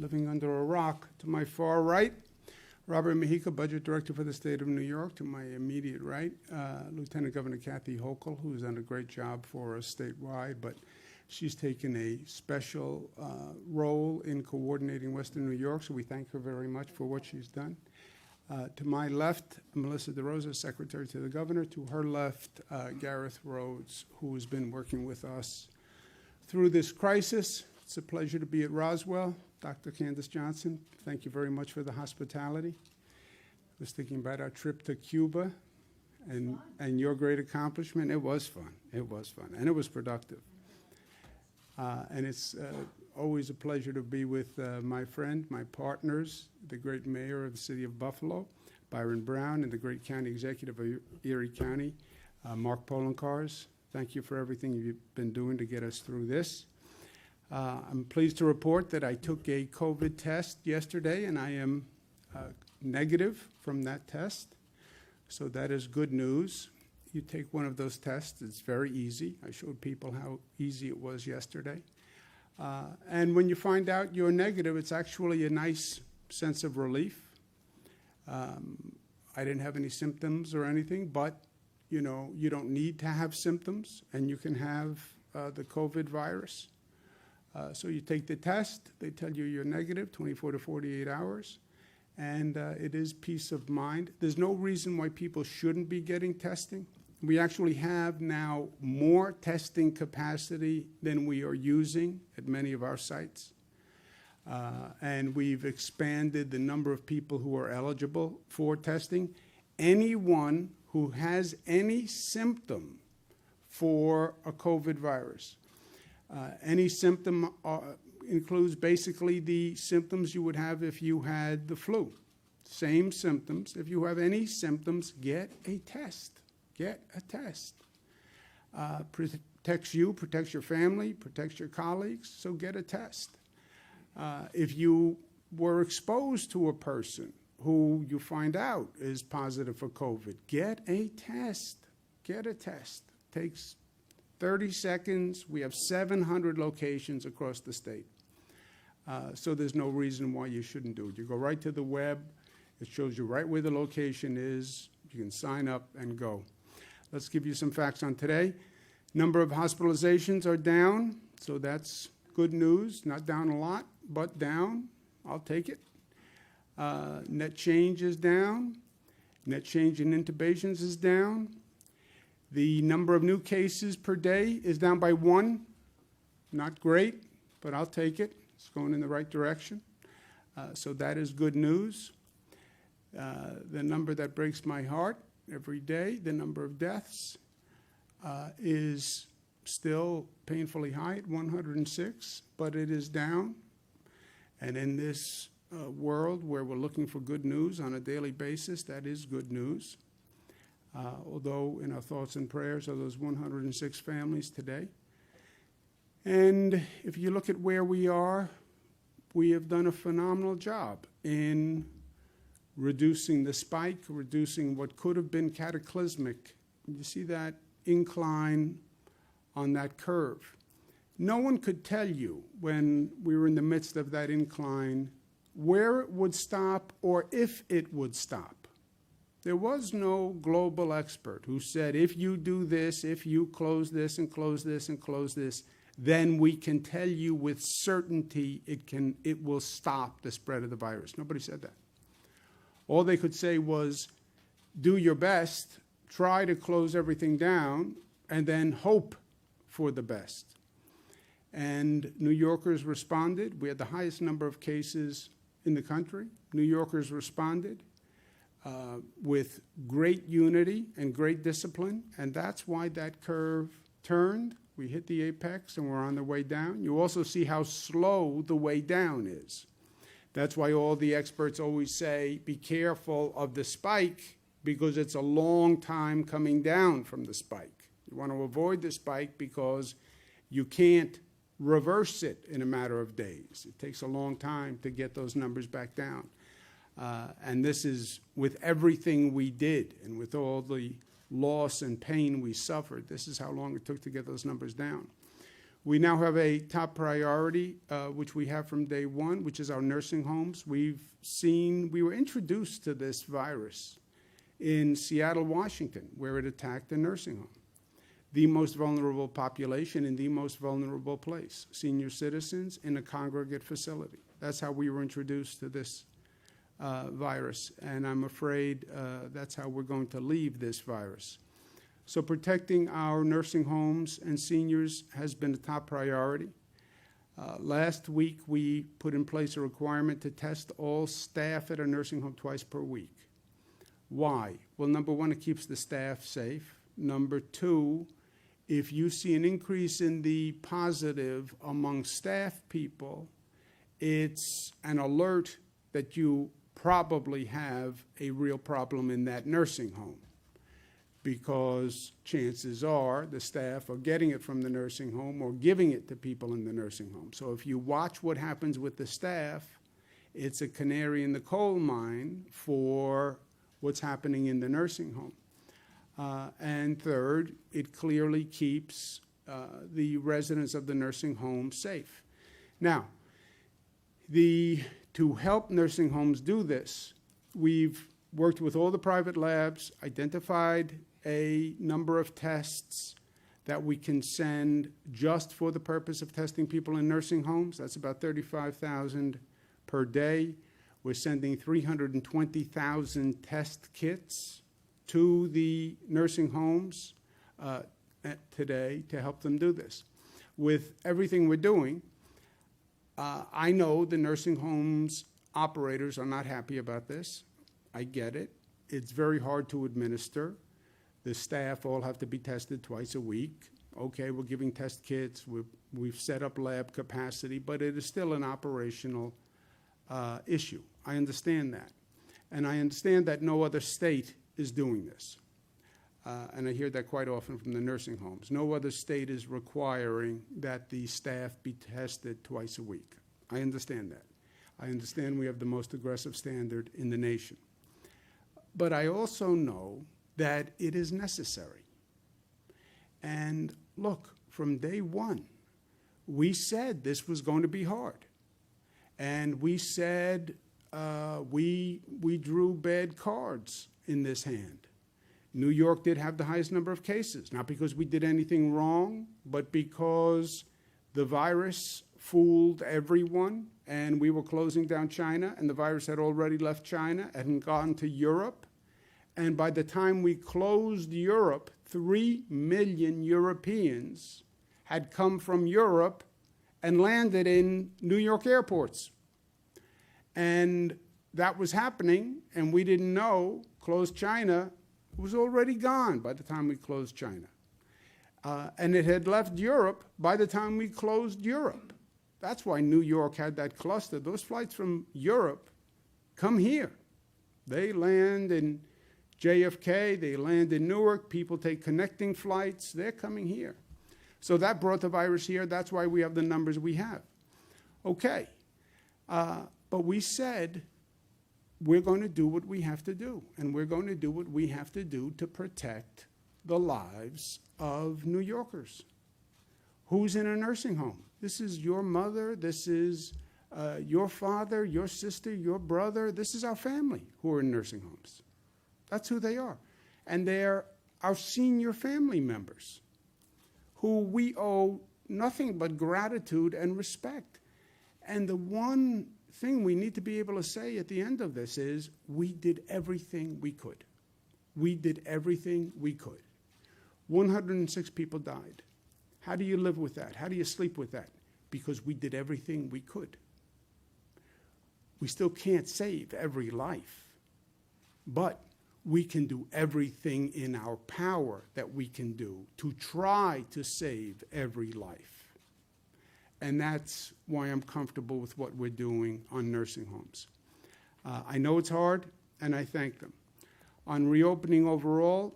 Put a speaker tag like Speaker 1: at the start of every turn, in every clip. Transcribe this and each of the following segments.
Speaker 1: living under a rock. To my far right, Robert Mujica, Budget Director for the State of New York. To my immediate right, Lieutenant Governor Kathy Hochul, who's done a great job for us statewide, but she's taken a special role in coordinating Western New York, so we thank her very much for what she's done. To my left, Melissa DeRosa, Secretary to the Governor. To her left, Gareth Rhodes, who has been working with us through this crisis. It's a pleasure to be at Roswell. Dr. Candace Johnson, thank you very much for the hospitality. I was thinking about our trip to Cuba and your great accomplishment. It was fun. It was fun, and it was productive. And it's always a pleasure to be with my friend, my partners, the great mayor of the city of Buffalo, Byron Brown, and the great county executive of Erie County, Mark Polenkars. Thank you for everything you've been doing to get us through this. I'm pleased to report that I took a COVID test yesterday, and I am negative from that test. So that is good news. You take one of those tests, it's very easy. I showed people how easy it was yesterday. And when you find out you're negative, it's actually a nice sense of relief. I didn't have any symptoms or anything, but you know, you don't need to have symptoms, and you can have the COVID virus. So you take the test, they tell you you're negative, 24 to 48 hours, and it is peace of mind. There's no reason why people shouldn't be getting testing. We actually have now more testing capacity than we are using at many of our sites. And we've expanded the number of people who are eligible for testing. Anyone who has any symptom for a COVID virus, any symptom includes basically the symptoms you would have if you had the flu. Same symptoms. If you have any symptoms, get a test. Get a test. Protects you, protects your family, protects your colleagues, so get a test. If you were exposed to a person who you find out is positive for COVID, get a test. Get a test. Takes 30 seconds. We have 700 locations across the state. So there's no reason why you shouldn't do it. You go right to the web. It shows you right where the location is. You can sign up and go. Let's give you some facts on today. Number of hospitalizations are down, so that's good news. Not down a lot, but down. I'll take it. Net change is down. Net change in intubations is down. The number of new cases per day is down by 1. Not great, but I'll take it. It's going in the right direction. So that is good news. The number that breaks my heart every day, the number of deaths, is still painfully high at 106, but it is down. And in this world where we're looking for good news on a daily basis, that is good news. Although in our thoughts and prayers are those 106 families today. And if you look at where we are, we have done a phenomenal job in reducing the spike, reducing what could have been cataclysmic. You see that incline on that curve. No one could tell you when we were in the midst of that incline where it would stop or if it would stop. There was no global expert who said, if you do this, if you close this and close this and close this, then we can tell you with certainty it will stop the spread of the virus. Nobody said that. All they could say was, do your best, try to close everything down, and then hope for the best. And New Yorkers responded. We had the highest number of cases in the country. New Yorkers responded with great unity and great discipline, and that's why that curve turned. We hit the apex, and we're on the way down. You also see how slow the way down is. That's why all the experts always say, be careful of the spike, because it's a long time coming down from the spike. You want to avoid the spike because you can't reverse it in a matter of days. It takes a long time to get those numbers back down. And this is with everything we did and with all the loss and pain we suffered. This is how long it took to get those numbers down. We now have a top priority, which we have from day one, which is our nursing homes. We were introduced to this virus in Seattle, Washington, where it attacked a nursing home. The most vulnerable population in the most vulnerable place, senior citizens in a congregate facility. That's how we were introduced to this virus, and I'm afraid that's how we're going to leave this virus. So protecting our nursing homes and seniors has been a top priority. Last week, we put in place a requirement to test all staff at a nursing home twice per week. Why? Well, number one, it keeps the staff safe. Number two, if you see an increase in the positive among staff people, it's an alert that you probably have a real problem in that nursing home, because chances are the staff are getting it from the nursing home or giving it to people in the nursing home. So if you watch what happens with the staff, it's a canary in the coal mine for what's happening in the nursing home. And third, it clearly keeps the residents of the nursing home safe. Now, to help nursing homes do this, we've worked with all the private labs, identified a number of tests that we can send just for the purpose of testing people in nursing homes. That's about 35,000 per day. We're sending 320,000 test kits to the nursing homes today to help them do this. With everything we're doing, I know the nursing homes operators are not happy about this. I get it. It's very hard to administer. The staff all have to be tested twice a week. Okay, we're giving test kits. We've set up lab capacity, but it is still an operational issue. I understand that. And I understand that no other state is doing this. And I hear that quite often from the nursing homes. No other state is requiring that the staff be tested twice a week. I understand that. I understand we have the most aggressive standard in the nation. But I also know that it is necessary. And look, from day one, we said this was going to be hard. And we said we drew bad cards in this hand. New York did have the highest number of cases, not because we did anything wrong, but because the virus fooled everyone, and we were closing down China, and the virus had already left China and gone to Europe. And by the time we closed Europe, 3 million Europeans had come from Europe and landed in New York airports. And that was happening, and we didn't know. Closed China was already gone by the time we closed China. And it had left Europe by the time we closed Europe. That's why New York had that cluster. Those flights from Europe come here. They land in JFK, they land in Newark, people take connecting flights, they're coming here. So that brought the virus here. That's why we have the numbers we have. Okay, but we said we're going to do what we have to do, and we're going to do what we have to do to protect the lives of New Yorkers. Who's in a nursing home? This is your mother, this is your father, your sister, your brother. This is our family who are in nursing homes. That's who they are. And they're our senior family members who we owe nothing but gratitude and respect. And the one thing we need to be able to say at the end of this is we did everything we could. We did everything we could. 106 people died. How do you live with that? How do you sleep with that? Because we did everything we could. We still can't save every life, but we can do everything in our power that we can do to try to save every life. And that's why I'm comfortable with what we're doing on nursing homes. I know it's hard, and I thank them. On reopening overall,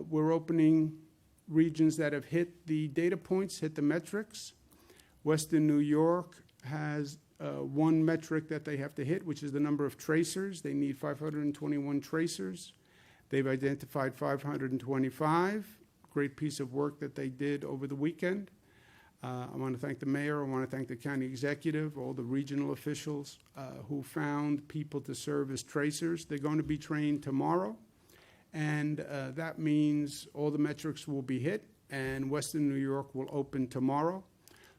Speaker 1: we're opening regions that have hit the data points, hit the metrics. Western New York has one metric that they have to hit, which is the number of tracers. They need 521 tracers. They've identified 525. Great piece of work that they did over the weekend. I want to thank the mayor. I want to thank the county executive, all the regional officials who found people to serve as tracers. They're going to be trained tomorrow, and that means all the metrics will be hit, and Western New York will open tomorrow.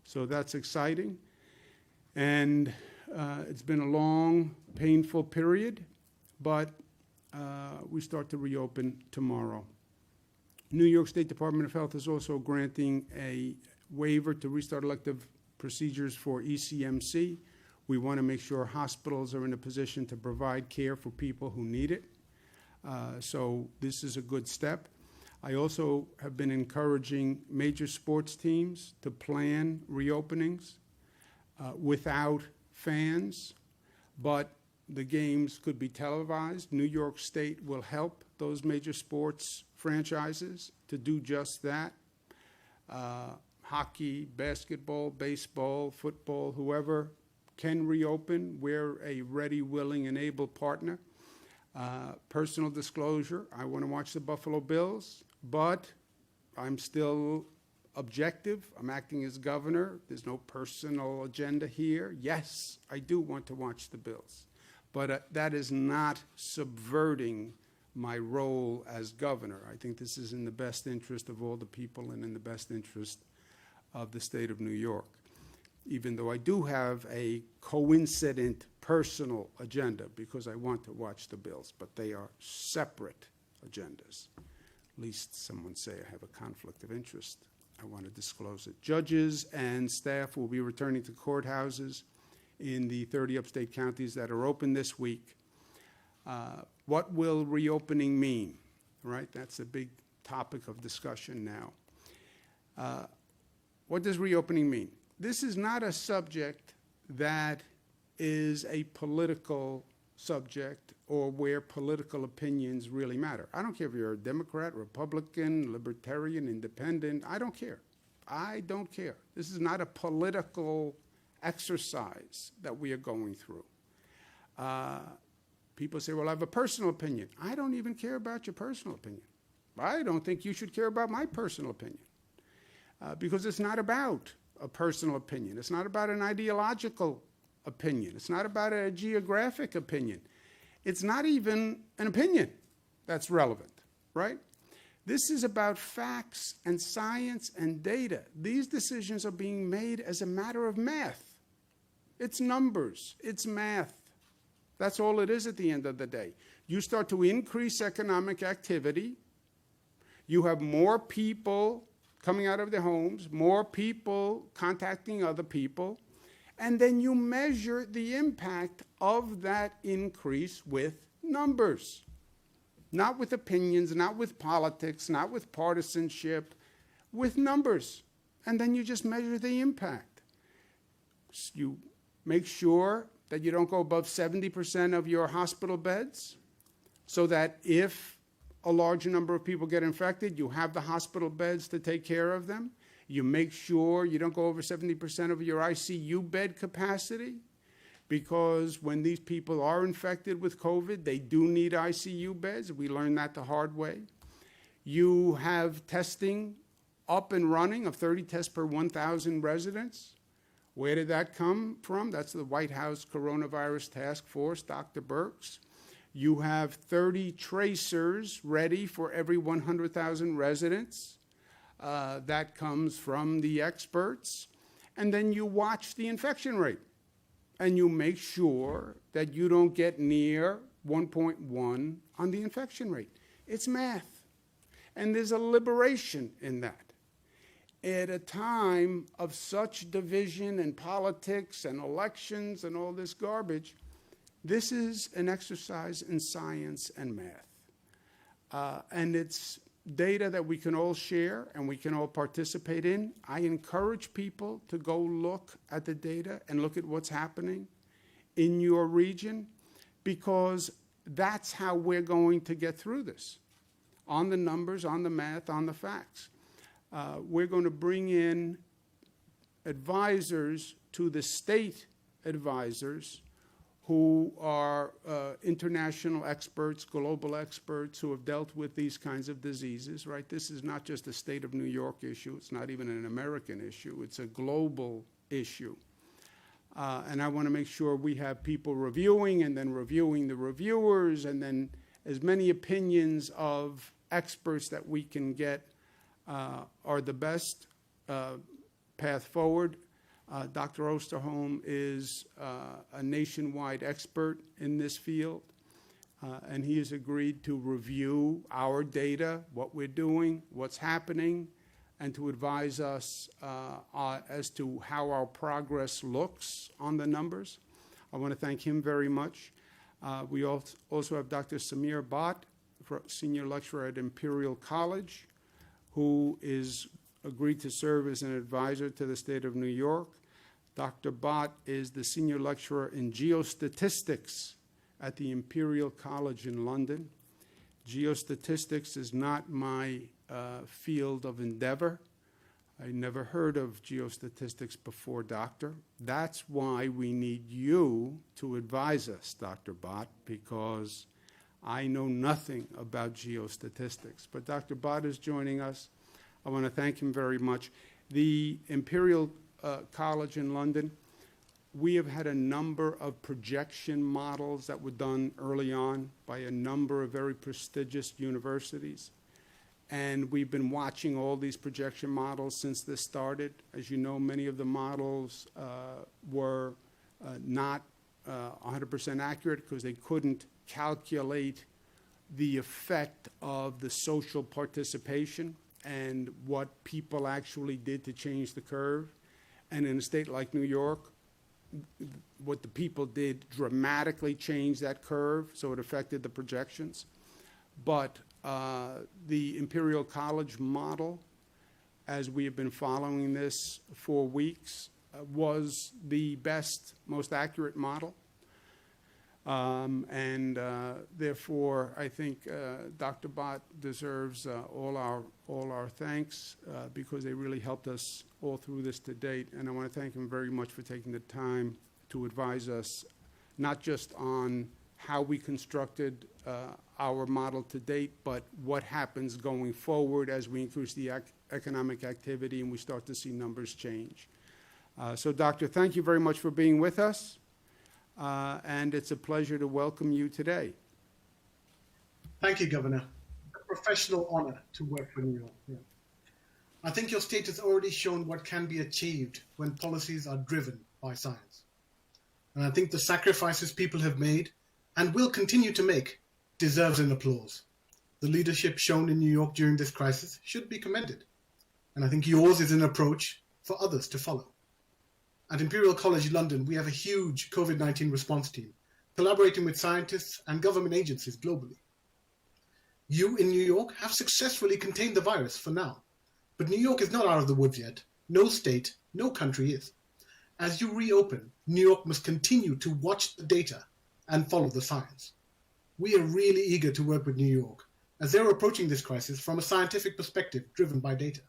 Speaker 1: So that's exciting. And it's been a long, painful period, but we start to reopen tomorrow. New York State Department of Health is also granting a waiver to restart elective procedures for ECMC. We want to make sure hospitals are in a position to provide care for people who need it. So this is a good step. I also have been encouraging major sports teams to plan reopenings without fans, but the games could be televised. New York State will help those major sports franchises to do just that. Hockey, basketball, baseball, football, whoever can reopen, we're a ready, willing, and able partner. Personal disclosure, I want to watch the Buffalo Bills, but I'm still objective. I'm acting as governor. There's no personal agenda here. Yes, I do want to watch the Bills, but that is not subverting my role as governor. I think this is in the best interest of all the people and in the best interest of the state of New York, even though I do have a coincident personal agenda because I want to watch the Bills, but they are separate agendas. At least someone say I have a conflict of interest. I want to disclose it. Judges and staff will be returning to courthouses in the 30 upstate counties that are open this week. What will reopening mean? Right, that's a big topic of discussion now. What does reopening mean? This is not a subject that is a political subject or where political opinions really matter. I don't care if you're a Democrat, Republican, Libertarian, Independent. I don't care. I don't care. This is not a political exercise that we are going through. People say, well, I have a personal opinion. I don't even care about your personal opinion. I don't think you should care about my personal opinion. Because it's not about a personal opinion. It's not about an ideological opinion. It's not about a geographic opinion. It's not even an opinion that's relevant, right? This is about facts and science and data. These decisions are being made as a matter of math. It's numbers. It's math. That's all it is at the end of the day. You start to increase economic activity. You have more people coming out of their homes, more people contacting other people, and then you measure the impact of that increase with numbers. Not with opinions, not with politics, not with partisanship, with numbers. And then you just measure the impact. You make sure that you don't go above 70% of your hospital beds, so that if a large number of people get infected, you have the hospital beds to take care of them. You make sure you don't go over 70% of your ICU bed capacity, because when these people are infected with COVID, they do need ICU beds. We learned that the hard way. You have testing up and running of 30 tests per 1,000 residents. Where did that come from? That's the White House Coronavirus Task Force, Dr. Birx. You have 30 tracers ready for every 100,000 residents. That comes from the experts. And then you watch the infection rate. And you make sure that you don't get near 1.1 on the infection rate. It's math. And there's a liberation in that. At a time of such division and politics and elections and all this garbage, this is an exercise in science and math. And it's data that we can all share and we can all participate in. I encourage people to go look at the data and look at what's happening in your region, because that's how we're going to get through this. On the numbers, on the math, on the facts. We're going to bring in advisors to the state advisors who are international experts, global experts who have dealt with these kinds of diseases, right? This is not just a state of New York issue. It's not even an American issue. It's a global issue. And I want to make sure we have people reviewing and then reviewing the reviewers and then as many opinions of experts that we can get are the best path forward. Dr. Osterholm is a nationwide expert in this field, and he has agreed to review our data, what we're doing, what's happening, and to advise us as to how our progress looks on the numbers. I want to thank him very much. We also have Dr. Samir Bhatt, senior lecturer at Imperial College, who is agreed to serve as an advisor to the state of New York. Dr. Bhatt is the senior lecturer in geostatistics at the Imperial College in London. Geostatistics is not my field of endeavor. I never heard of geostatistics before, Doctor. That's why we need you to advise us, Dr. Bhatt, because I know nothing about geostatistics. But Dr. Bhatt is joining us. I want to thank him very much. The Imperial College in London, we have had a number of projection models that were done early on by a number of very prestigious universities. And we've been watching all these projection models since this started. As you know, many of the models were not 100% accurate because they couldn't calculate the effect of the social participation and what people actually did to change the curve. And in a state like New York, what the people did dramatically changed that curve, so it affected the projections. But the Imperial College model, as we have been following this for weeks, was the best, most accurate model. Therefore, I think Dr. Bhatt deserves all our thanks because they really helped us all through this to date. And I want to thank him very much for taking the time to advise us, not just on how we constructed our model to date, but what happens going forward as we increase the economic activity and we start to see numbers change. So, Doctor, thank you very much for being with us. And it's a pleasure to welcome you today.
Speaker 2: Thank you, Governor. A professional honor to work for New York. Yeah. I think your state has already shown what can be achieved when policies are driven by science. And I think the sacrifices people have made and will continue to make deserves an applause. The leadership shown in New York during this crisis should be commended. And I think yours is an approach for others to follow. At Imperial College London, we have a huge COVID-19 response team, collaborating with scientists and government agencies globally. You in New York have successfully contained the virus for now, but New York is not out of the woods yet. No state, no country is. As you reopen, New York must continue to watch the data and follow the science. We are really eager to work with New York, as they're approaching this crisis from a scientific perspective driven by data.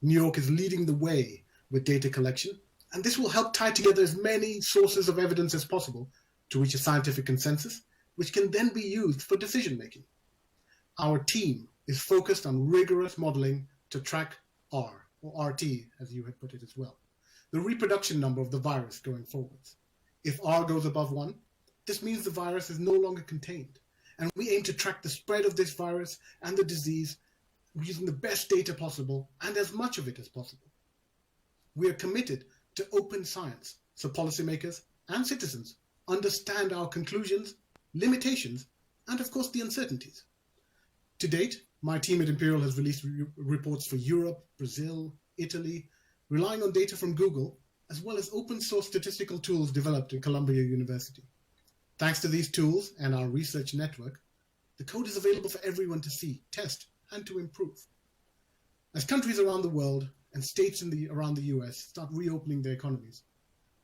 Speaker 2: New York is leading the way with data collection, and this will help tie together as many sources of evidence as possible to reach a scientific consensus, which can then be used for decision-making. Our team is focused on rigorous modeling to track R, or RT, as you had put it as well, the reproduction number of the virus going forwards. If R goes above 1, this means the virus is no longer contained, and we aim to track the spread of this virus and the disease using the best data possible and as much of it as possible. We are committed to open science so policymakers and citizens understand our conclusions, limitations, and of course the uncertainties. To date, my team at Imperial has released reports for Europe, Brazil, Italy, relying on data from Google, as well as open source statistical tools developed at Columbia University. Thanks to these tools and our research network, the code is available for everyone to see, test, and to improve. As countries around the world and states around the US start reopening their economies,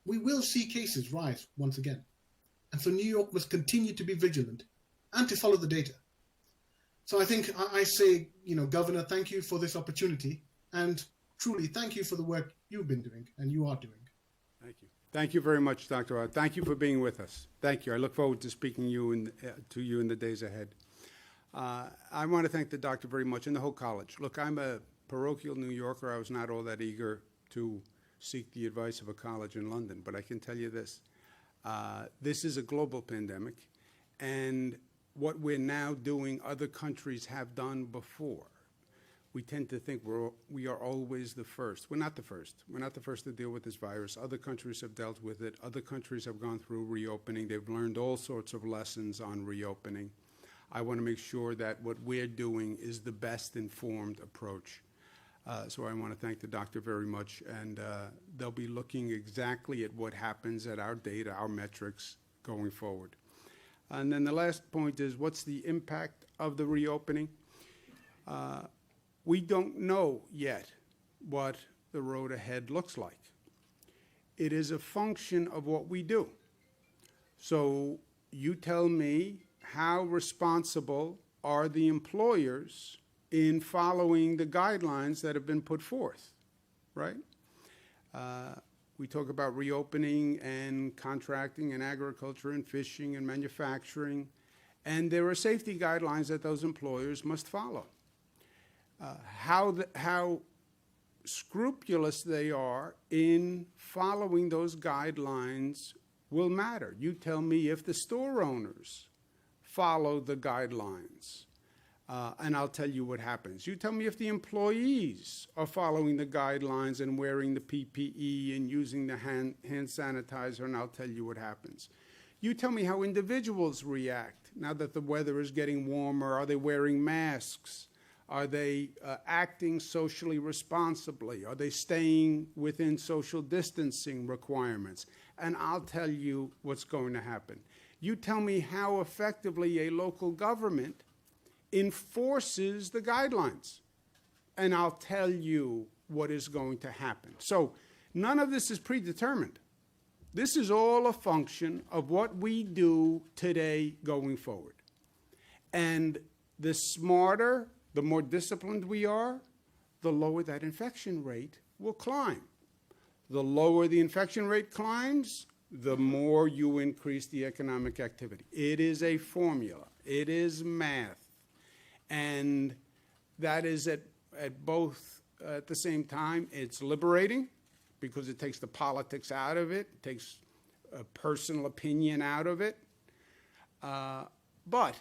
Speaker 2: we will see cases rise once again. And so New York must continue to be vigilant and to follow the data. So I think I say, Governor, thank you for this opportunity, and truly thank you for the work you've been doing and you are doing.
Speaker 1: Thank you. Thank you very much, Dr. Rod. Thank you for being with us. Thank you. I look forward to speaking to you in the days ahead. I want to thank the doctor very much and the whole college. Look, I'm a parochial New Yorker. I was not all that eager to seek the advice of a college in London, but I can tell you this. This is a global pandemic, and what we're now doing, other countries have done before. We tend to think we are always the first. We're not the first. We're not the first to deal with this virus. Other countries have dealt with it. Other countries have gone through reopening. They've learned all sorts of lessons on reopening. I want to make sure that what we're doing is the best informed approach. So I want to thank the doctor very much, and they'll be looking exactly at what happens at our data, our metrics going forward. And then the last point is, what's the impact of the reopening? We don't know yet what the road ahead looks like. It is a function of what we do. So you tell me, how responsible are the employers in following the guidelines that have been put forth, right? We talk about reopening and contracting and agriculture and fishing and manufacturing, and there are safety guidelines that those employers must follow. How scrupulous they are in following those guidelines will matter. You tell me if the store owners follow the guidelines, and I'll tell you what happens. You tell me if the employees are following the guidelines and wearing the PPE and using the hand sanitizer, and I'll tell you what happens. You tell me how individuals react now that the weather is getting warmer. Are they wearing masks? Are they acting socially responsibly? Are they staying within social distancing requirements? And I'll tell you what's going to happen. You tell me how effectively a local government enforces the guidelines, and I'll tell you what is going to happen. So none of this is predetermined. This is all a function of what we do today going forward. And the smarter, the more disciplined we are, the lower that infection rate will climb. The lower the infection rate climbs, the more you increase the economic activity. It is a formula. It is math. And that is at both at the same time. It's liberating because it takes the politics out of it, it takes a personal opinion out of it. But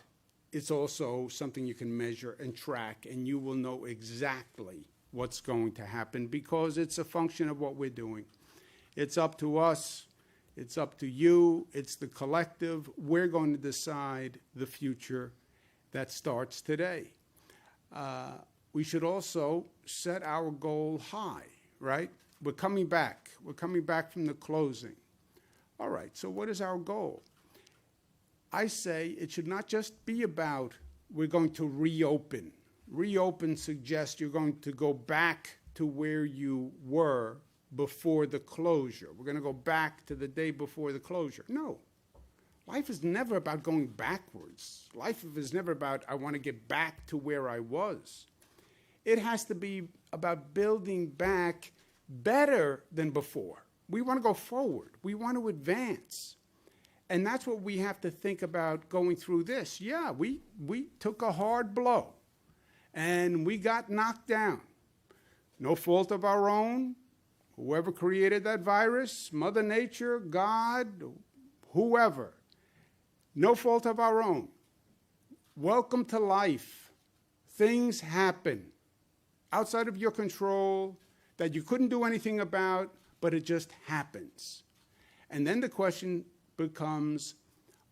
Speaker 1: it's also something you can measure and track, and you will know exactly what's going to happen because it's a function of what we're doing. It's up to us. It's up to you. It's the collective. We're going to decide the future that starts today. We should also set our goal high, right? We're coming back. We're coming back from the closing. All right, so what is our goal? I say it should not just be about we're going to reopen. Reopen suggests you're going to go back to where you were before the closure. We're going to go back to the day before the closure. No. Life is never about going backwards. Life is never about I want to get back to where I was. It has to be about building back better than before. We want to go forward. We want to advance. And that's what we have to think about going through this. Yeah, we took a hard blow, and we got knocked down. No fault of our own. Whoever created that virus, Mother Nature, God, whoever. No fault of our own. Welcome to life. Things happen outside of your control that you couldn't do anything about, but it just happens. And then the question becomes,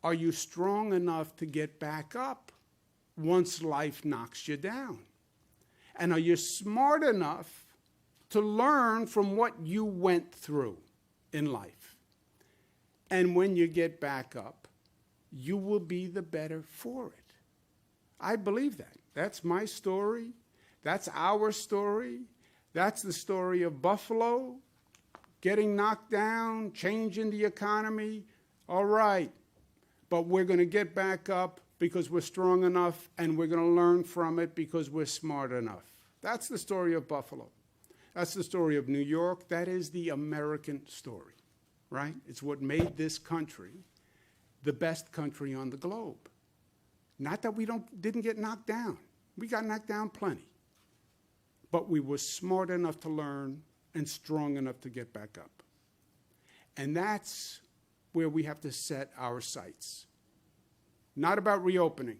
Speaker 1: are you strong enough to get back up once life knocks you down? And are you smart enough to learn from what you went through in life? And when you get back up, you will be the better for it. I believe that. That's my story. That's our story. That's the story of Buffalo, getting knocked down, changing the economy. All right, but we're going to get back up because we're strong enough, and we're going to learn from it because we're smart enough. That's the story of Buffalo. That's the story of New York. That is the American story. right? It's what made this country the best country on the globe. Not that we didn't get knocked down. We got knocked down plenty. But we were smart enough to learn and strong enough to get back up. And that's where we have to set our sights. Not about reopening.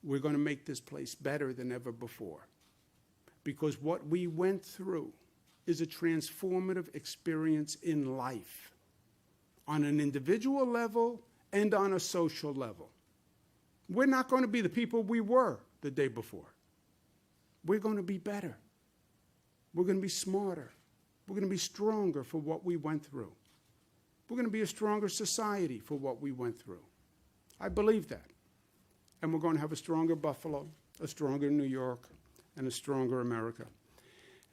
Speaker 1: We're going to make this place better than ever before. Because what we went through is a transformative experience in life, on an individual level and on a social level. We're not going to be the people we were the day before. We're going to be better. We're going to be smarter. We're going to be stronger for what we went through. We're going to be a stronger society for what we went through. I believe that. And we're going to have a stronger Buffalo, a stronger New York, and a stronger America.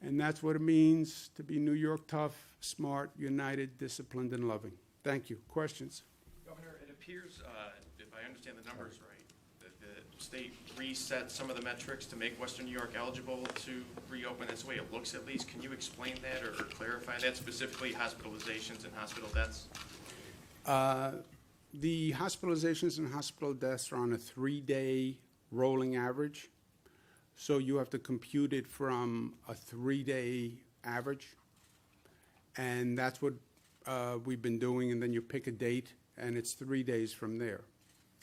Speaker 1: And that's what it means to be New York tough, smart, united, disciplined, and loving. Thank you. Questions?
Speaker 3: Governor, it appears, if I understand the numbers right, that the state reset some of the metrics to make Western New York eligible to reopen. That's the way it looks, at least. Can you explain that or clarify that, specifically hospitalizations and hospital deaths?
Speaker 1: The hospitalizations and hospital deaths are on a 3-day rolling average. So you have to compute it from a 3-day average. And that's what we've been doing. And then you pick a date, and it's 3 days from there.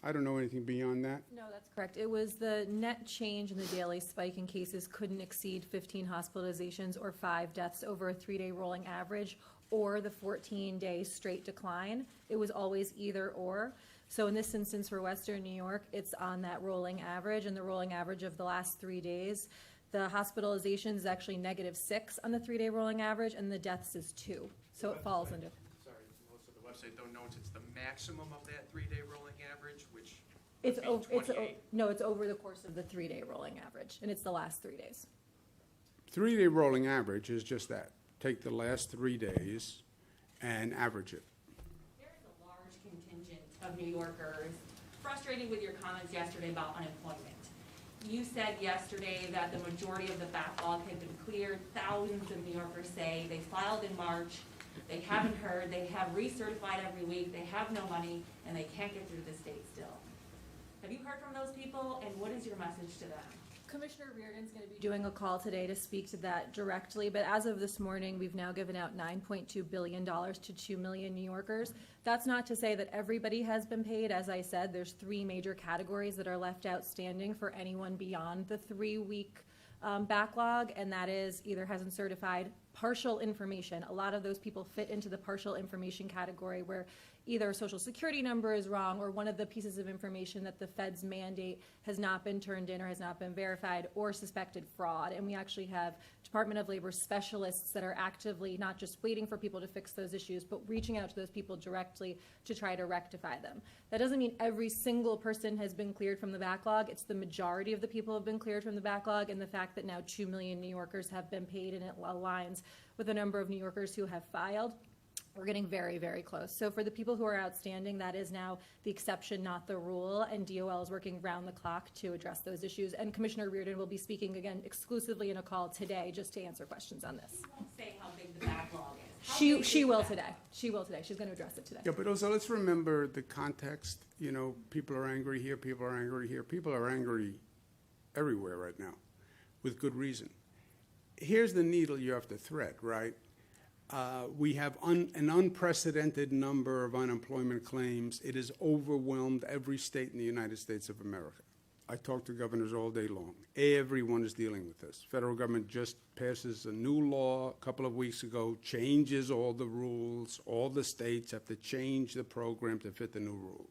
Speaker 1: I don't know anything beyond that.
Speaker 4: No, that's correct. It was the net change in the daily spike in cases couldn't exceed 15 hospitalizations or 5 deaths over a 3-day rolling average, or the 14-day straight decline. It was always either or. So in this instance for Western New York, it's on that rolling average, and the rolling average of the last 3 days. The hospitalization is actually -6 on the 3-day rolling average, and the deaths is 2. So it falls under.
Speaker 3: Sorry, Melissa, the website though notes it's the maximum of that 3-day rolling average, which
Speaker 4: It's
Speaker 3: would be
Speaker 4: over. It's
Speaker 3: 28.
Speaker 4: over the course of the 3-day rolling average, and it's the last 3 days.
Speaker 1: 3-day rolling average is just that. Take the last 3 days and average it.
Speaker 5: There is a large contingent of New Yorkers frustrated with your comments yesterday about unemployment. You said yesterday that the majority of the backlog had been cleared. Thousands of New Yorkers say they filed in March, they haven't heard, they have recertified every week, they have no money, and they can't get through the state still. Have you heard from those people, and what is your message to them?
Speaker 4: Commissioner Reardon's going to be doing a call today to speak to that directly, but as of this morning, we've now given out $9.2 billion to 2 million New Yorkers. That's not to say that everybody has been paid. As I said, there's 3 major categories that are left outstanding for anyone beyond the 3-week backlog, and that is either hasn't certified partial information. A lot of those people fit into the partial information category where either a social security number is wrong or one of the pieces of information that the Fed's mandate has not been turned in or has not been verified, or suspected fraud. And we actually have Department of Labor specialists that are actively not just waiting for people to fix those issues, but reaching out to those people directly to try to rectify them. That doesn't mean every single person has been cleared from the backlog. It's the majority of the people have been cleared from the backlog, and the fact that now 2 million New Yorkers have been paid, and it aligns with the number of New Yorkers who have filed. We're getting very, very close. So for the people who are outstanding, that is now the exception, not the rule, and DOL is working round the clock to address those issues. And Commissioner Reardon will be speaking again exclusively in a call today just to answer questions on this.
Speaker 5: You won't say how big the backlog is. How
Speaker 4: She
Speaker 5: big is
Speaker 4: will
Speaker 5: the
Speaker 4: today. She will today. She's going to address it today.
Speaker 1: Yeah, but also let's remember the context. You know, people are angry here, people are angry here. People are angry everywhere right now with good reason. Here's the needle you have to thread, right? We have an unprecedented number of unemployment claims. It has overwhelmed every state in the United States of America. I talk to governors all day long. Everyone is dealing with this. Federal government just passes a new law a couple of weeks ago, changes all the rules. All the states have to change the program to fit the new rule.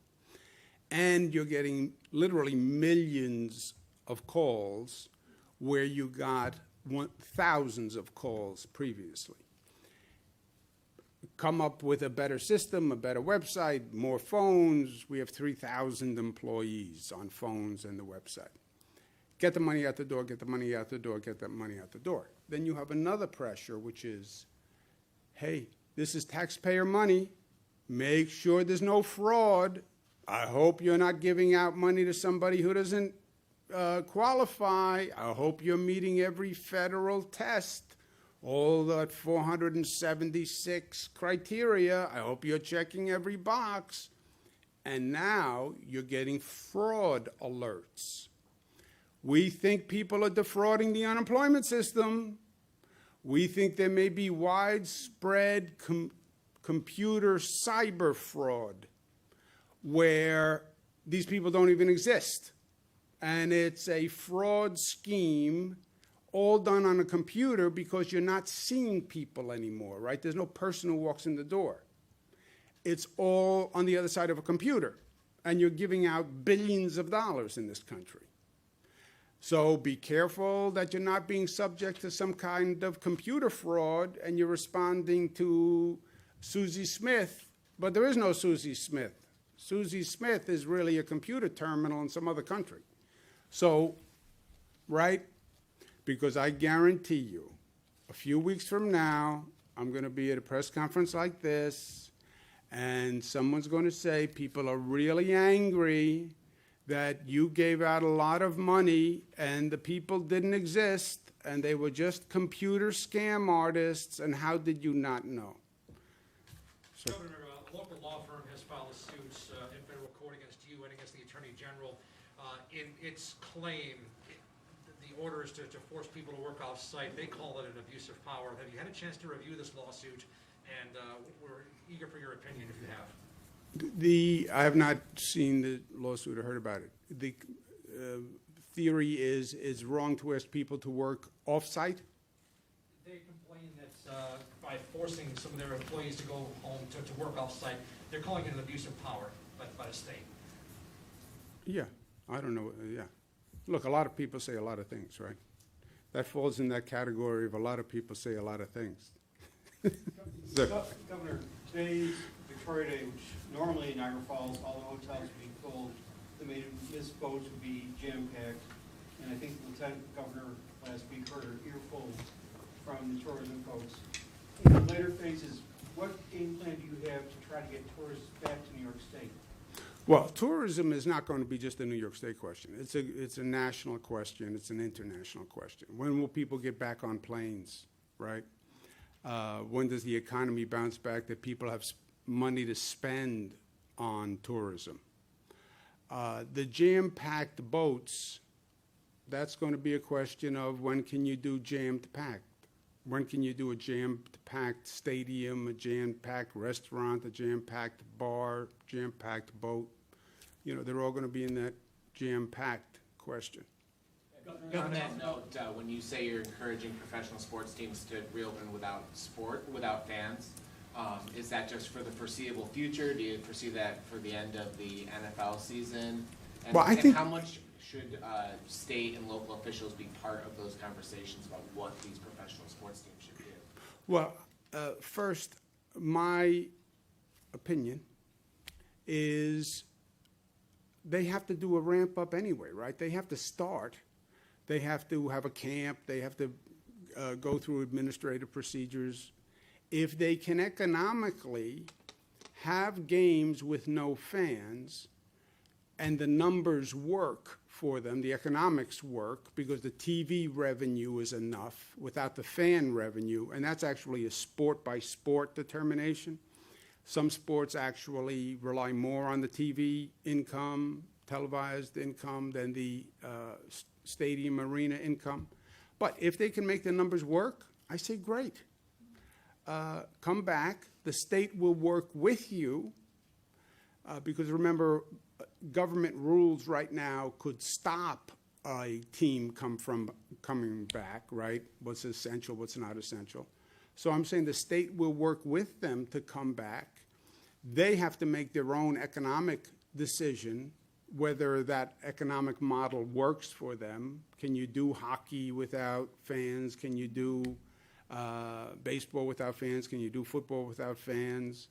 Speaker 1: And you're getting literally millions of calls where you got thousands of calls previously. Come up with a better system, a better website, more phones. We have 3,000 employees on phones and the website. Get the money out the door, get the money out the door, get that money out the door. Then you have another pressure, which is, hey, this is taxpayer money. Make sure there's no fraud. I hope you're not giving out money to somebody who doesn't qualify. I hope you're meeting every federal test. all that 476 criteria. I hope you're checking every box. And now you're getting fraud alerts. We think people are defrauding the unemployment system. We think there may be widespread computer cyber fraud where these people don't even exist. And it's a fraud scheme all done on a computer because you're not seeing people anymore, right? There's no person who walks in the door. It's all on the other side of a computer, and you're giving out billions of dollars in this country. So be careful that you're not being subject to some kind of computer fraud and you're responding to Susie Smith, but there is no Susie Smith. Susie Smith is really a computer terminal in some other country. So, right? Because I guarantee you, a few weeks from now, I'm going to be at a press conference like this, and someone's going to say people are really angry that you gave out a lot of money and the people didn't exist and they were just computer scam artists, and how did you not know? So,
Speaker 6: Governor, a local law firm has filed a suit in federal court against you and against the Attorney General in its claim. The order is to force people to work off-site. They call it an abuse of power. Have you had a chance to review this lawsuit? And we're eager for your opinion if you have.
Speaker 1: I have not seen the lawsuit or heard about it. The theory is it's wrong to ask people to work off-site?
Speaker 6: They complain that by forcing some of their employees to go home to work off-site, they're calling it an abuse of power by the state.
Speaker 1: Yeah, I don't know, yeah. Look, a lot of people say a lot of things, right? That falls in that category of a lot of people say a lot of things.
Speaker 7: Governor, today's Victoria Day, which normally in Niagara Falls, all the hotels would be full, the Miss boats would be jam-packed, and I think the Lieutenant Governor last week heard her earful from the tourism folks. In the later phases, what game plan do you have to try to get tourists back to New York State?
Speaker 1: Well, tourism is not going to be just a New York State question. It's a national question. It's an international question. When will people get back on planes, right? When does the economy bounce back that people have money to spend on tourism? The jam-packed boats, that's going to be a question of when can you do jam-packed? When can you do a jam-packed stadium, a jam-packed restaurant, a jam-packed bar, jam-packed boat? You know, they're all going to be in that jam-packed question.
Speaker 8: On that note, when you say you're encouraging professional sports teams to reopen without fans, is that just for the foreseeable future? Do you foresee that for the end of the NFL season? And,
Speaker 1: Well, I think
Speaker 8: how much should state and local officials be part of those conversations about what these professional sports teams should do?
Speaker 1: Well, first, my opinion is they have to do a ramp up anyway, right? They have to start. They have to have a camp. They have to go through administrative procedures. If they can economically have games with no fans and the numbers work for them, the economics work because the TV revenue is enough without the fan revenue, and that's actually a sport-by-sport determination. Some sports actually rely more on the TV income, televised income, than the stadium arena income. But if they can make the numbers work, I say great. Come back. The state will work with you because remember, government rules right now could stop a team coming back, right? What's essential, what's not essential. So I'm saying the state will work with them to come back. They have to make their own economic decision whether that economic model works for them. Can you do hockey without fans? Can you do baseball without fans? Can you do football without fans?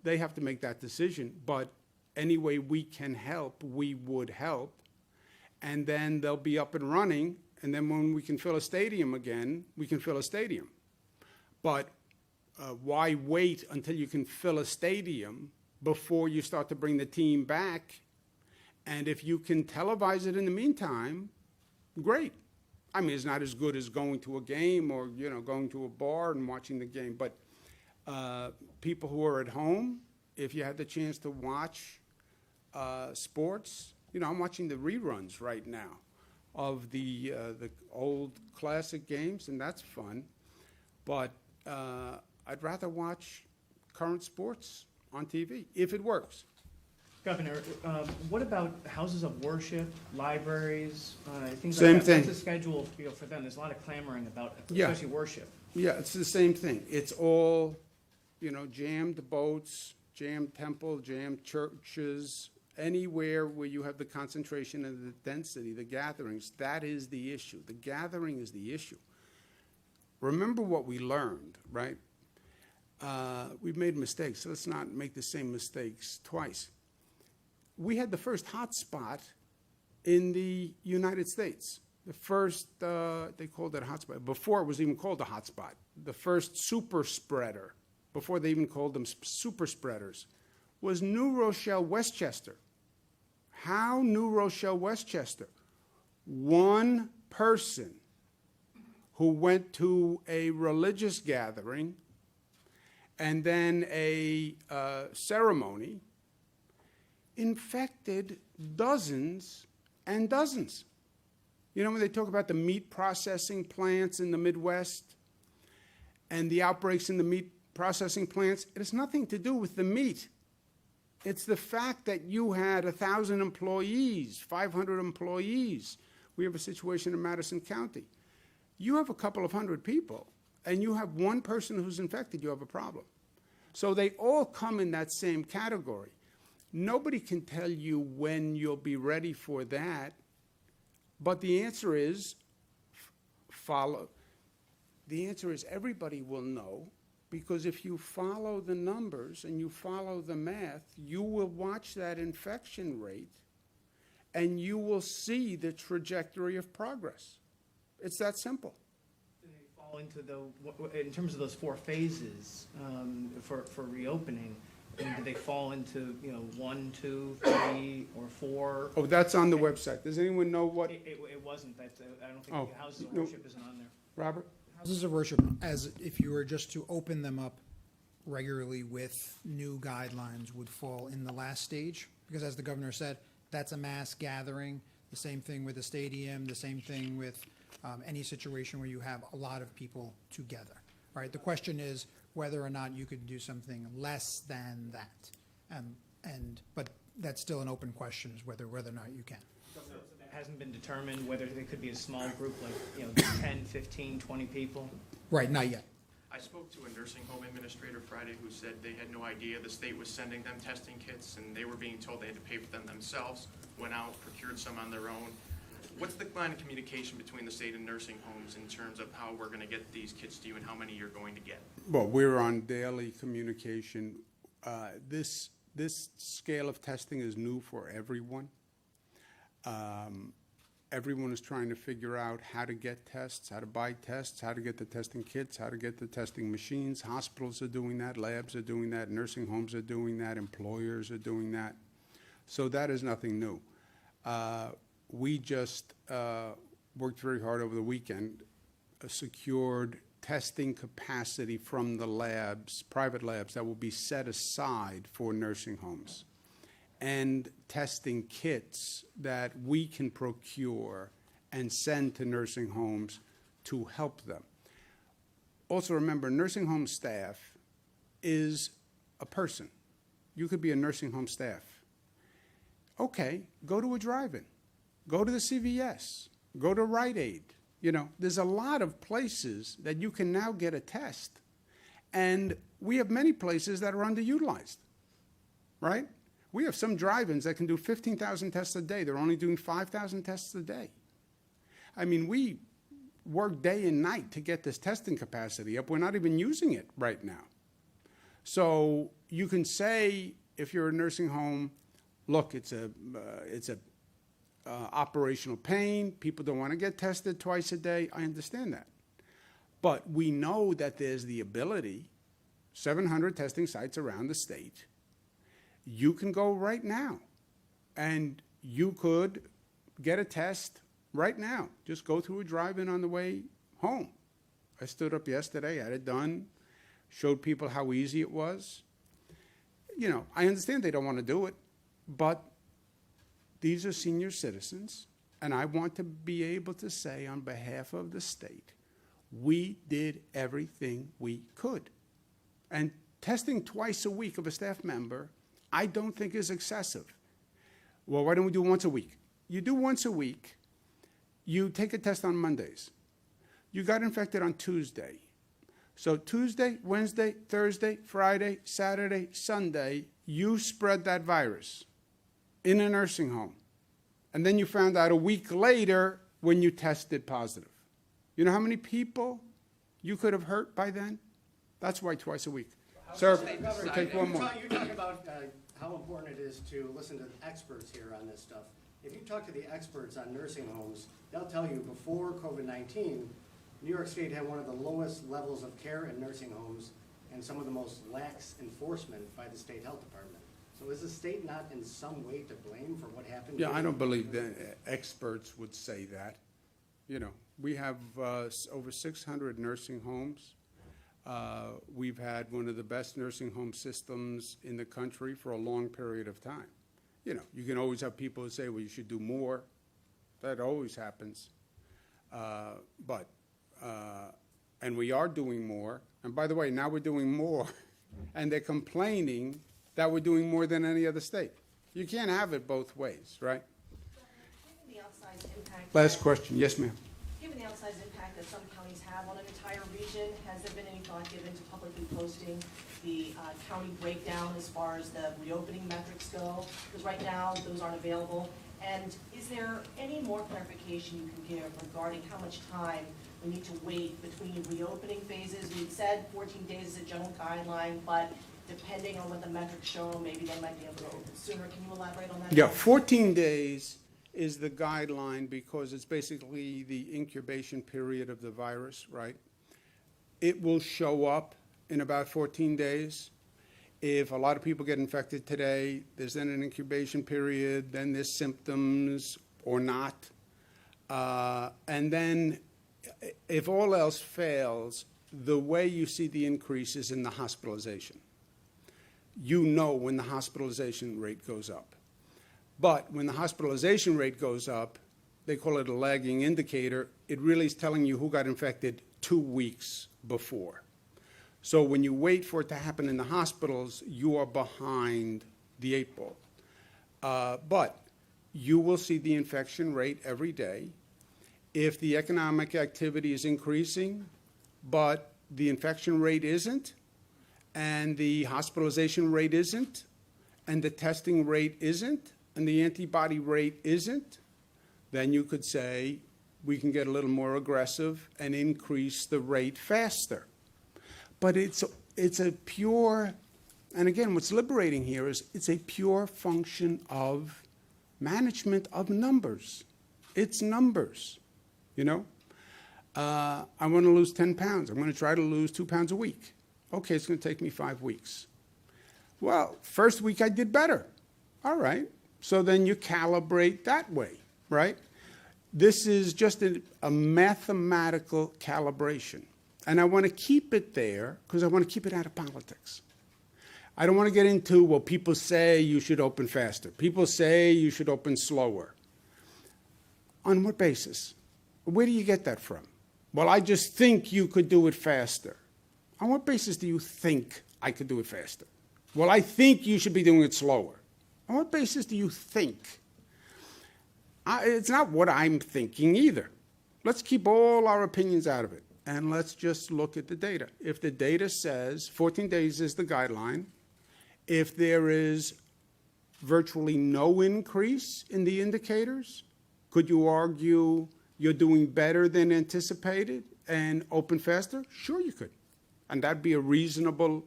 Speaker 1: They have to make that decision. But any way we can help, we would help. And then they'll be up and running. And then when we can fill a stadium again, we can fill a stadium. But why wait until you can fill a stadium before you start to bring the team back? And if you can televise it in the meantime, great. I mean, it's not as good as going to a game or, going to a bar and watching the game. But people who are at home, if you had the chance to watch sports, I'm watching the reruns right now of the old classic games, and that's fun. But I'd rather watch current sports on TV if it works.
Speaker 9: Governor, what about houses of worship, libraries, things
Speaker 1: Same
Speaker 9: like that?
Speaker 1: thing.
Speaker 9: What's the schedule for them? There's a lot of clamoring about,
Speaker 1: Yeah.
Speaker 9: especially worship.
Speaker 1: Yeah, it's the same thing. It's all, jammed boats, jammed temple, jammed churches, anywhere where you have the concentration and the density, the gatherings, that is the issue. The gathering is the issue. Remember what we learned, right? We've made mistakes, so let's not make the same mistakes twice. We had the first hotspot in the United States. The first, they called it a hotspot, before it was even called a hotspot. The first super spreader, before they even called them super spreaders, was New Rochelle, Westchester. How New Rochelle, Westchester? One person who went to a religious gathering and then a ceremony infected dozens and dozens. When they talk about the meat processing plants in the Midwest and the outbreaks in the meat processing plants, it has nothing to do with the meat. It's the fact that you had 1,000 employees, 500 employees. We have a situation in Madison County. You have a couple of hundred people, and you have one person who's infected, you have a problem. So they all come in that same category. Nobody can tell you when you'll be ready for that, but the answer is follow. The answer is everybody will know, because if you follow the numbers and you follow the math, you will watch that infection rate and you will see the trajectory of progress. It's that simple.
Speaker 9: Do they fall into in terms of those 4 phases for reopening? And do they fall into 1, 2, 3, or 4?
Speaker 1: Oh, that's on the website. Does anyone know what?
Speaker 9: It wasn't. I don't think
Speaker 1: Oh,
Speaker 9: the houses of
Speaker 1: no.
Speaker 9: worship isn't on there.
Speaker 1: Robert?
Speaker 10: Houses of worship, as if you were just to open them up regularly with new guidelines, would fall in the last stage, because as the governor said, that's a mass gathering. The same thing with a stadium, the same thing with any situation where you have a lot of people together, right? The question is whether or not you could do something less than that. But that's still an open question, is whether or not you can.
Speaker 9: It hasn't been determined whether they could be a small group, like 10, 15, 20 people.
Speaker 10: Right, not yet.
Speaker 3: I spoke to a nursing home administrator Friday who said they had no idea the state was sending them testing kits, and they were being told they had to pay for them themselves, went out, procured some on their own. What's the line of communication between the state and nursing homes in terms of how we're going to get these kits to you and how many you're going to get?
Speaker 1: Well, we're on daily communication. This scale of testing is new for everyone. Everyone is trying to figure out how to get tests, how to buy tests, how to get the testing kits, how to get the testing machines. Hospitals are doing that, labs are doing that, nursing homes are doing that, employers are doing that. So that is nothing new. We just worked very hard over the weekend, secured testing capacity from the labs, private labs, that will be set aside for nursing homes, and testing kits that we can procure and send to nursing homes to help them. Also remember, nursing home staff is a person. You could be a nursing home staff. Okay, go to a drive-in. Go to the CVS. Go to Rite Aid. There's a lot of places that you can now get a test. And we have many places that are underutilized, right? We have some drive-ins that can do 15,000 tests a day. They're only doing 5,000 tests a day. I mean, we work day and night to get this testing capacity up. We're not even using it right now. So you can say, if you're a nursing home, look, it's a operational pain. People don't want to get tested twice a day. I understand that. But we know that there's the ability, 700 testing sites around the state. You can go right now, and you could get a test right now. Just go through a drive-in on the way home. I stood up yesterday, had it done, showed people how easy it was. You know, I understand they don't want to do it, but these are senior citizens, and I want to be able to say on behalf of the state, we did everything we could. And testing twice a week of a staff member, I don't think is excessive. Well, why don't we do once a week? You do once a week, you take a test on Mondays. You got infected on Tuesday. So Tuesday, Wednesday, Thursday, Friday, Saturday, Sunday, you spread that virus in a nursing home. And then you found out a week later when you tested positive. You know how many people you could have hurt by then? That's why twice a week. Sir, we'll take one more.
Speaker 11: You talk about how important it is to listen to the experts here on this stuff. If you talk to the experts on nursing homes, they'll tell you before COVID-19, New York State had one of the lowest levels of care in nursing homes and some of the most lax enforcement by the state health department. So is the state not in some way to blame for what happened?
Speaker 1: Yeah, I don't believe that experts would say that. You know, we have over 600 nursing homes. We've had one of the best nursing home systems in the country for a long period of time. You know, you can always have people who say, well, you should do more. That always happens. And we are doing more. And by the way, now we're doing more. And they're complaining that we're doing more than any other state. You can't have it both ways, right?
Speaker 12: Given the outsized impact.
Speaker 1: Last question. Yes, ma'am.
Speaker 12: Given the outsized impact that some counties have on an entire region, has there been any thought given to publicly posting the county breakdown as far as the reopening metrics go? Because right now, those aren't available. And is there any more clarification you can give regarding how much time we need to wait between reopening phases? We said 14 days is a general guideline, but depending on what the metrics show, maybe they might be able to open sooner. Can you elaborate on that?
Speaker 1: Yeah, 14 days is the guideline because it's basically the incubation period of the virus, right? It will show up in about 14 days. If a lot of people get infected today, there's then an incubation period, then there's symptoms or not. And then if all else fails, the way you see the increase is in the hospitalization. You know when the hospitalization rate goes up. But when the hospitalization rate goes up, they call it a lagging indicator. It really is telling you who got infected 2 weeks before. So when you wait for it to happen in the hospitals, you are behind the 8 ball. But you will see the infection rate every day. If the economic activity is increasing, but the infection rate isn't, and the hospitalization rate isn't, and the testing rate isn't, and the antibody rate isn't, then you could say we can get a little more aggressive and increase the rate faster. But it's a pure, and again, what's liberating here is it's a pure function of management of numbers. It's numbers, you know? I want to lose 10 pounds. I'm going to try to lose 2 pounds a week. Okay, it's going to take me 5 weeks. Well, first week I did better. All right. So then you calibrate that way, right? This is just a mathematical calibration. And I want to keep it there because I want to keep it out of politics. I don't want to get into, well, people say you should open faster. People say you should open slower. On what basis? Where do you get that from? Well, I just think you could do it faster. On what basis do you think I could do it faster? Well, I think you should be doing it slower. On what basis do you think? It's not what I'm thinking either. Let's keep all our opinions out of it, and let's just look at the data. If the data says 14 days is the guideline, if there is virtually no increase in the indicators, could you argue you're doing better than anticipated and open faster? Sure you could. And that'd be a reasonable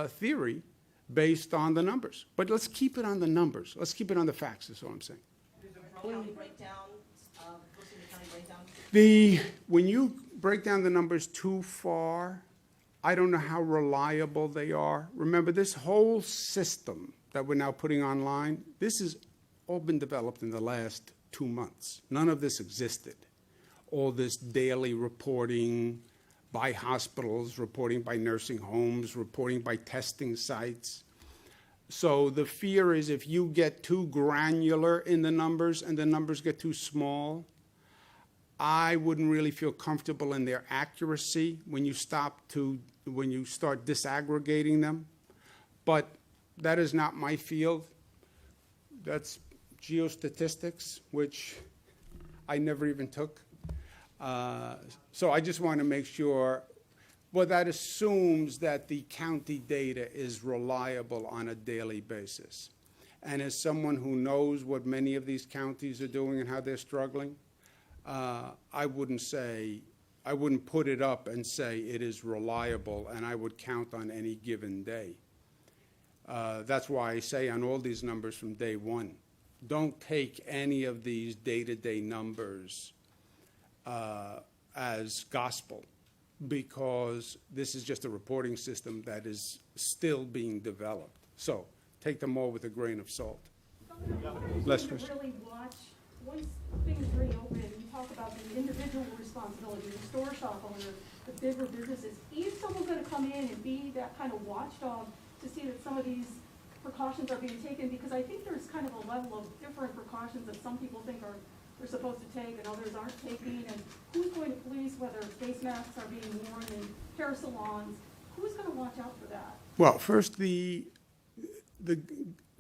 Speaker 1: theory based on the numbers. But let's keep it on the numbers. Let's keep it on the facts, is all I'm saying.
Speaker 12: County breakdown, posting the county breakdown?
Speaker 1: When you break down the numbers too far, I don't know how reliable they are. Remember, this whole system that we're now putting online, this has all been developed in the last 2 months. None of this existed. All this daily reporting by hospitals, reporting by nursing homes, reporting by testing sites. So the fear is if you get too granular in the numbers and the numbers get too small, I wouldn't really feel comfortable in their accuracy when you start disaggregating them. But that is not my field. That's geostatistics, which I never even took. So I just want to make sure, well, that assumes that the county data is reliable on a daily basis. And as someone who knows what many of these counties are doing and how they're struggling, I wouldn't put it up and say it is reliable and I would count on any given day. That's why I say on all these numbers from day one, don't take any of these day-to-day numbers as gospel, because this is just a reporting system that is still being developed. So take them all with a grain of salt.
Speaker 13: Less really watch, once things reopen, you talk about the individual responsibility, the store shop owner, the bigger businesses. Is someone going to come in and be that kind of watchdog to see that some of these precautions are being taken? Because I think there's kind of a level of different precautions that some people think are they're supposed to take and others aren't taking. And who's going to police whether face masks are being worn in hair salons? Who's going to watch out for that?
Speaker 1: Well, first, the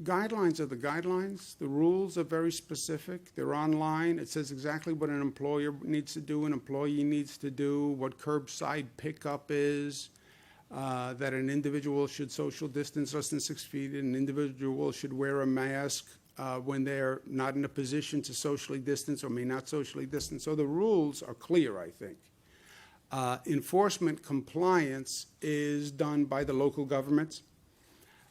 Speaker 1: guidelines are the guidelines. The rules are very specific. They're online. It says exactly what an employer needs to do, an employee needs to do, what curbside pickup is, that an individual should social distance less than 6 feet, an individual should wear a mask when they're not in a position to socially distance or may not socially distance. So the rules are clear, I think. Enforcement compliance is done by the local governments.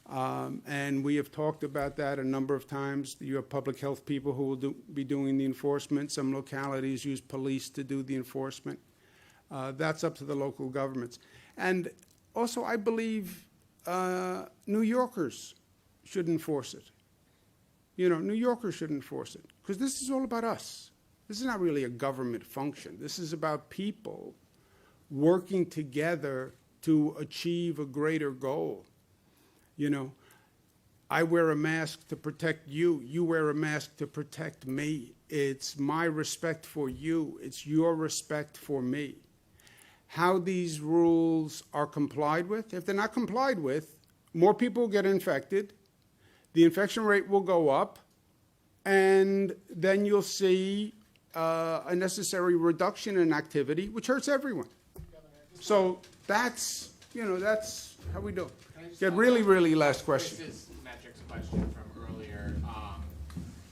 Speaker 1: And we have talked about that a number of times. You have public health people who will be doing the enforcement. Some localities use police to do the enforcement. That's up to the local governments. And also, I believe New Yorkers should enforce it. You know, New Yorkers should enforce it, because this is all about us. This is not really a government function. This is about people working together to achieve a greater goal. You know, I wear a mask to protect you. You wear a mask to protect me. It's my respect for you. It's your respect for me. How these rules are complied with, if they're not complied with, more people will get infected, the infection rate will go up, and then you'll see a necessary reduction in activity, which hurts everyone. So that's how we do it. Yeah, really last question.
Speaker 8: This is Metric's question from earlier,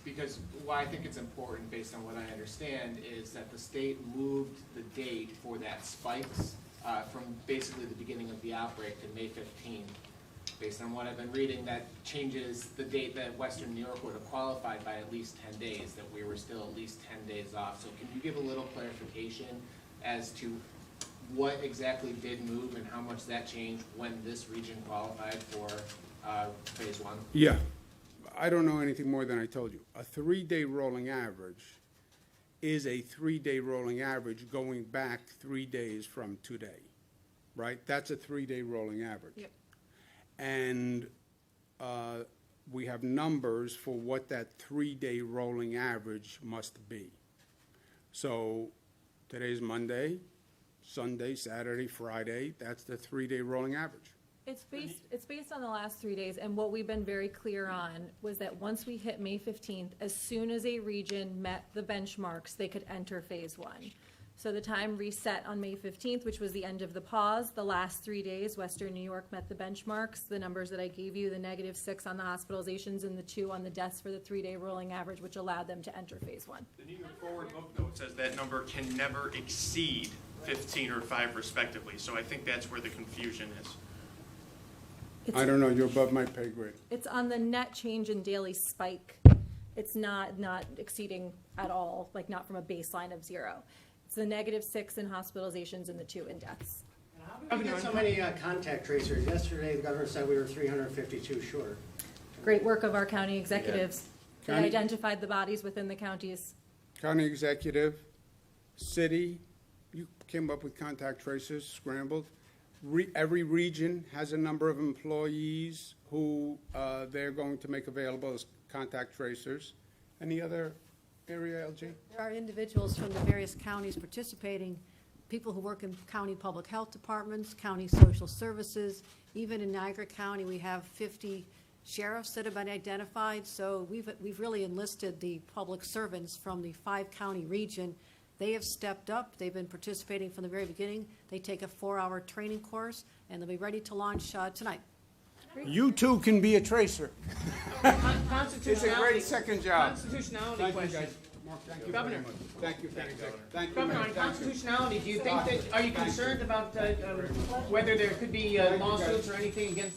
Speaker 8: because why I think it's important, based on what I understand, is that the state moved the date for that spikes from basically the beginning of the outbreak to May 15th. Based on what I've been reading, that changes the date that Western New York would have qualified by at least 10 days, that we were still at least 10 days off. So can you give a little clarification as to what exactly did move and how much that changed when this region qualified for phase one?
Speaker 1: Yeah, I don't know anything more than I told you. A 3-day rolling average is a 3-day rolling average going back 3 days from today, right? That's a 3-day rolling average.
Speaker 4: Yep.
Speaker 1: And we have numbers for what that 3-day rolling average must be. So today's Monday, Sunday, Saturday, Friday, that's the 3-day rolling average.
Speaker 4: It's based on the last 3 days, and what we've been very clear on was that once we hit May 15th, as soon as a region met the benchmarks, they could enter phase one. So the time reset on May 15th, which was the end of the pause. The last 3 days, Western New York met the benchmarks. The numbers that I gave you, the -6 on the hospitalizations and the 2 on the deaths for the 3-day rolling average, which allowed them to enter phase one.
Speaker 3: The New York Forward book note says that number can never exceed 15 or 5 respectively. So I think that's where the confusion is.
Speaker 1: I don't know, you're above my pay grade.
Speaker 4: It's on the net change in daily spike. It's not exceeding at all, like not from a baseline of 0. It's the -6 in hospitalizations and the 2 in deaths.
Speaker 11: How did we get so many contact tracers? Yesterday, the governor said we were 352 short.
Speaker 4: Great work of our county executives. They
Speaker 1: County-
Speaker 4: identified the bodies within the counties
Speaker 1: County executive, city, you came up with contact tracers, scrambled. Every region has a number of employees who they're going to make available as contact tracers. Any other area, LG?
Speaker 14: There are individuals from the various counties participating, people who work in county public health departments, county social services. Even in Niagara County, we have 50 sheriffs that have been identified. So we've really enlisted the public servants from the 5-county region. They have stepped up. They've been participating from the very beginning. They take a 4-hour training course, and they'll be ready to launch tonight.
Speaker 1: You too can be a tracer.
Speaker 9: Constitutionality.
Speaker 1: It's a great second job.
Speaker 9: Constitutionality
Speaker 1: Thank you,
Speaker 9: question.
Speaker 1: guys. Mark, thank you
Speaker 9: Governor.
Speaker 1: very much. Thank you, thank you.
Speaker 9: Governor, on
Speaker 1: Thank you.
Speaker 9: constitutionality, do you think that, are you concerned about whether there could be lawsuits or anything against